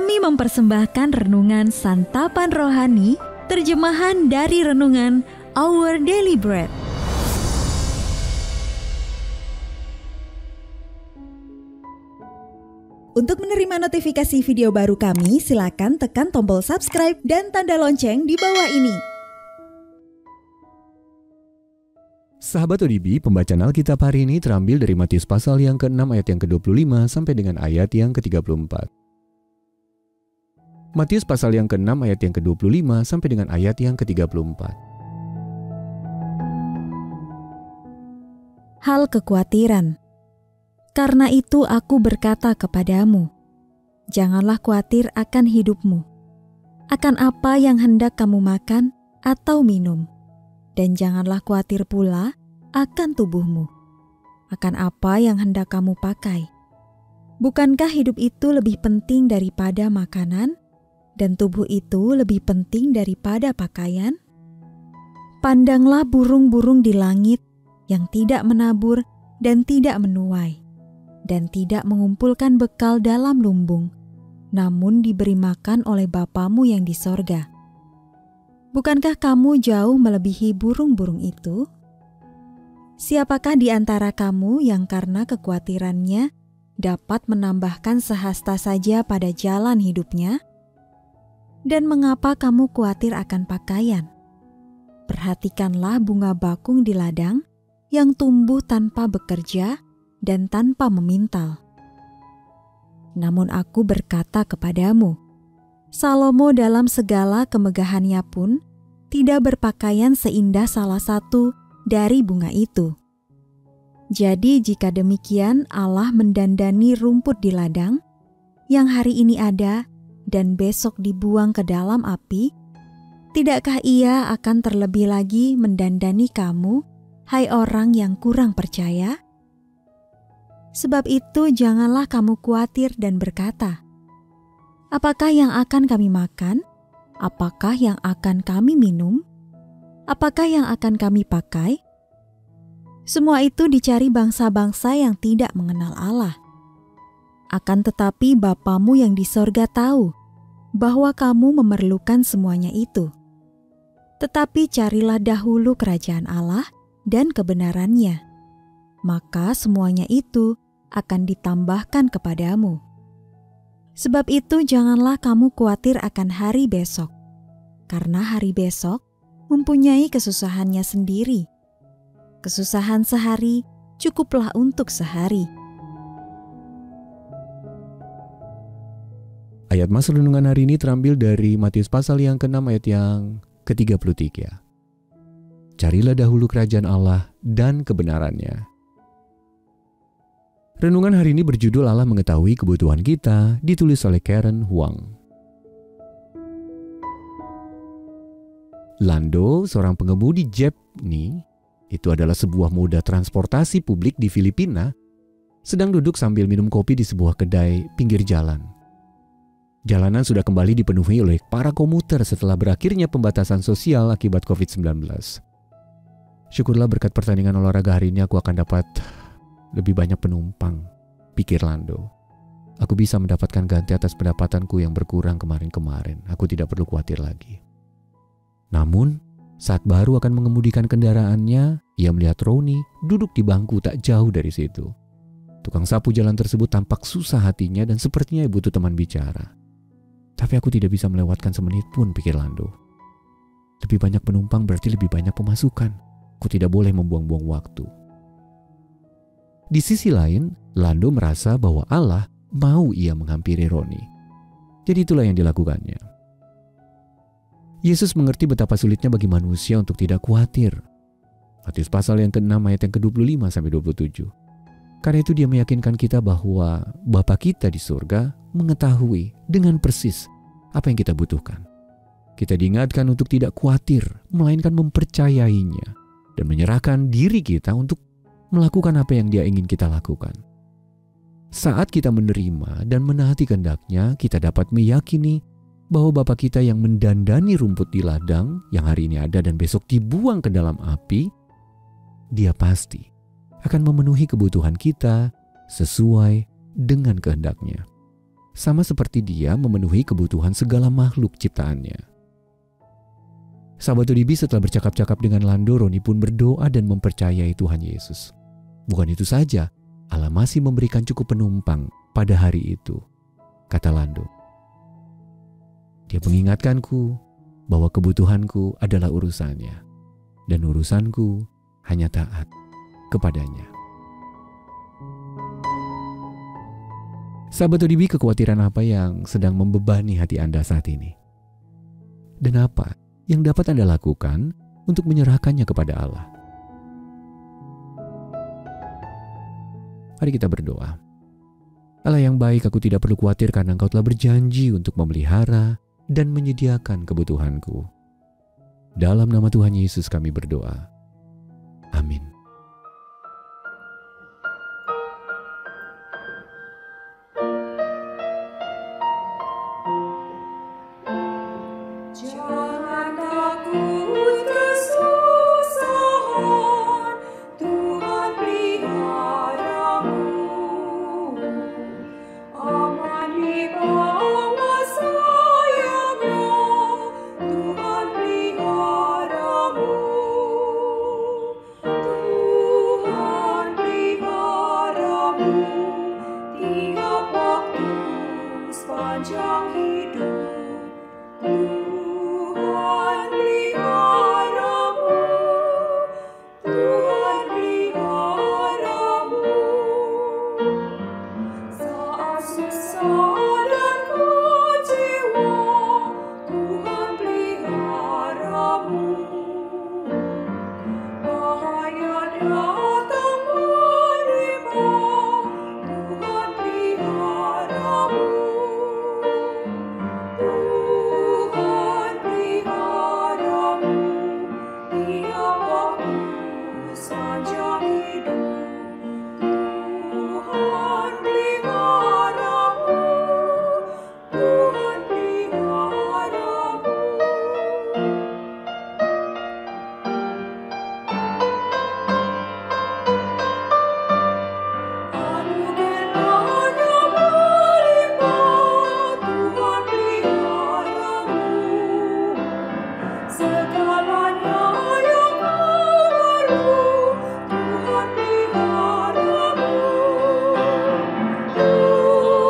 Kami mempersembahkan renungan Santapan Rohani, terjemahan dari renungan Our Daily Bread. Untuk menerima notifikasi video baru kami, silakan tekan tombol subscribe dan tanda lonceng di bawah ini. Sahabat ODB, pembacaan Alkitab hari ini terambil dari Matius pasal yang ke-6 ayat yang ke-25 sampai dengan ayat yang ke-34. Matius pasal yang ke-6 ayat yang ke-25 sampai dengan ayat yang ke-34. Hal kekhawatiran. Karena itu aku berkata kepadamu, janganlah khawatir akan hidupmu, akan apa yang hendak kamu makan atau minum, dan janganlah khawatir pula akan tubuhmu, akan apa yang hendak kamu pakai. Bukankah hidup itu lebih penting daripada makanan, dan tubuh itu lebih penting daripada pakaian? Pandanglah burung-burung di langit yang tidak menabur dan tidak menuai, dan tidak mengumpulkan bekal dalam lumbung, namun diberi makan oleh Bapamu yang di sorga. Bukankah kamu jauh melebihi burung-burung itu? Siapakah di antara kamu yang karena kekhawatirannya dapat menambahkan sehasta saja pada jalan hidupnya? Dan mengapa kamu khawatir akan pakaian? Perhatikanlah bunga bakung di ladang yang tumbuh tanpa bekerja dan tanpa memintal. Namun aku berkata kepadamu, Salomo dalam segala kemegahannya pun tidak berpakaian seindah salah satu dari bunga itu. Jadi jika demikian Allah mendandani rumput di ladang yang hari ini ada dan besok dibuang ke dalam api, tidakkah Ia akan terlebih lagi mendandani kamu, hai orang yang kurang percaya? Sebab itu janganlah kamu khawatir dan berkata, apakah yang akan kami makan? Apakah yang akan kami minum? Apakah yang akan kami pakai? Semua itu dicari bangsa-bangsa yang tidak mengenal Allah. Akan tetapi Bapamu yang di sorga tahu bahwa kamu memerlukan semuanya itu. Tetapi carilah dahulu kerajaan Allah dan kebenarannya, maka semuanya itu akan ditambahkan kepadamu. Sebab itu janganlah kamu khawatir akan hari besok, karena hari besok mempunyai kesusahannya sendiri. Kesusahan sehari cukuplah untuk sehari. Ayat masa renungan hari ini terambil dari Matius pasal yang ke-6 ayat yang ke-33. Carilah dahulu kerajaan Allah dan kebenarannya. Renungan hari ini berjudul Allah mengetahui kebutuhan kita, ditulis oleh Karen Huang. Lando, seorang pengemudi jeepney, itu adalah sebuah moda transportasi publik di Filipina, sedang duduk sambil minum kopi di sebuah kedai pinggir jalan. Jalanan sudah kembali dipenuhi oleh para komuter setelah berakhirnya pembatasan sosial akibat COVID-19. Syukurlah berkat pertandingan olahraga hari ini aku akan dapat lebih banyak penumpang, pikir Lando. Aku bisa mendapatkan ganti atas pendapatanku yang berkurang kemarin-kemarin. Aku tidak perlu khawatir lagi. Namun, saat baru akan mengemudikan kendaraannya, ia melihat Roni duduk di bangku tak jauh dari situ. Tukang sapu jalan tersebut tampak susah hatinya dan sepertinya butuh teman bicara. Tapi aku tidak bisa melewatkan semenit pun, pikir Lando. Lebih banyak penumpang berarti lebih banyak pemasukan. Aku tidak boleh membuang-buang waktu. Di sisi lain, Lando merasa bahwa Allah mau ia menghampiri Roni. Jadi itulah yang dilakukannya. Yesus mengerti betapa sulitnya bagi manusia untuk tidak khawatir. Matius pasal yang ke-6 ayat yang ke-25 sampai 27. Karena itu dia meyakinkan kita bahwa Bapa kita di surga mengetahui dengan persis apa yang kita butuhkan. Kita diingatkan untuk tidak khawatir, melainkan mempercayainya dan menyerahkan diri kita untuk melakukan apa yang dia ingin kita lakukan. Saat kita menerima dan menaati kehendak-Nya, kita dapat meyakini bahwa Bapa kita yang mendandani rumput di ladang yang hari ini ada dan besok dibuang ke dalam api, Dia pasti akan memenuhi kebutuhan kita sesuai dengan kehendak-Nya. sama seperti Dia memenuhi kebutuhan segala makhluk ciptaannya. Sahabat ODB, setelah bercakap-cakap dengan Lando, Roni pun berdoa dan mempercayai Tuhan Yesus. Bukan itu saja, Allah masih memberikan cukup penumpang pada hari itu, kata Lando. Dia mengingatkanku bahwa kebutuhanku adalah urusannya, dan urusanku hanya taat kepadanya. Sahabat ODB, kekhawatiran apa yang sedang membebani hati Anda saat ini? Dan apa yang dapat Anda lakukan untuk menyerahkannya kepada Allah? Mari kita berdoa. Allah yang baik, aku tidak perlu khawatir karena Engkau telah berjanji untuk memelihara dan menyediakan kebutuhanku. Dalam nama Tuhan Yesus kami berdoa. Amin. Jangan takut kesusahan, Tuhan peliharamu. Aman di bawah sayapnya, Tuhan peliharamu. Tuhan peliharamu tiap waktu sepanjang hidup. Tuhan peliharamu, Tuhan peliharamu. Saat susah dan kecewa, Tuhan peliharamu. Bahaya datang menimpa, Tuhan peliharamu. Tuhan peliharamu tiap waktu sepanjang hidup. Tuhan peliharamu, Tuhan peliharamu. Anugerahnya melimpah, Tuhan peliharamu. Segalanya yang baru, Tuhan peliharamu.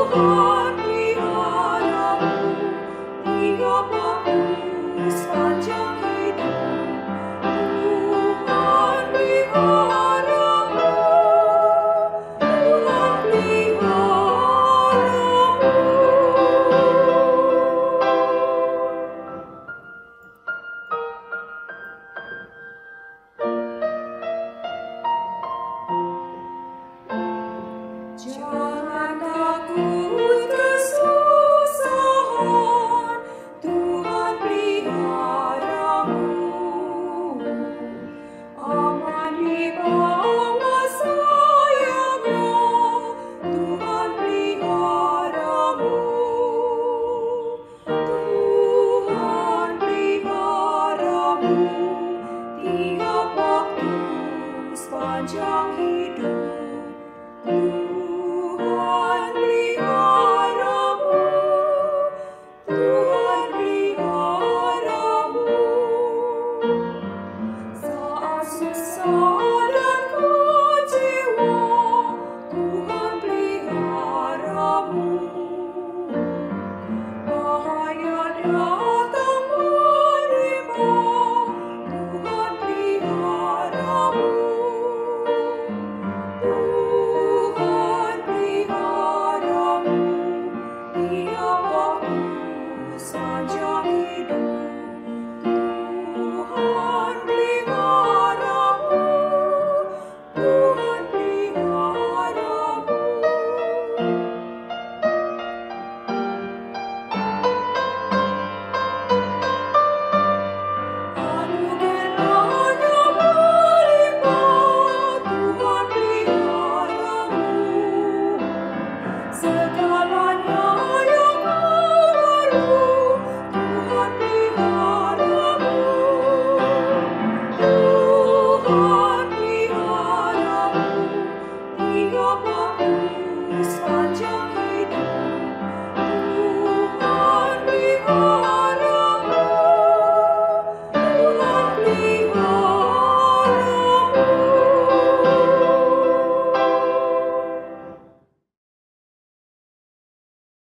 Tuhan peliharamu tiap waktu sepanjang hidup. Tuhan peliharamu, Tuhan peliharamu. Jangan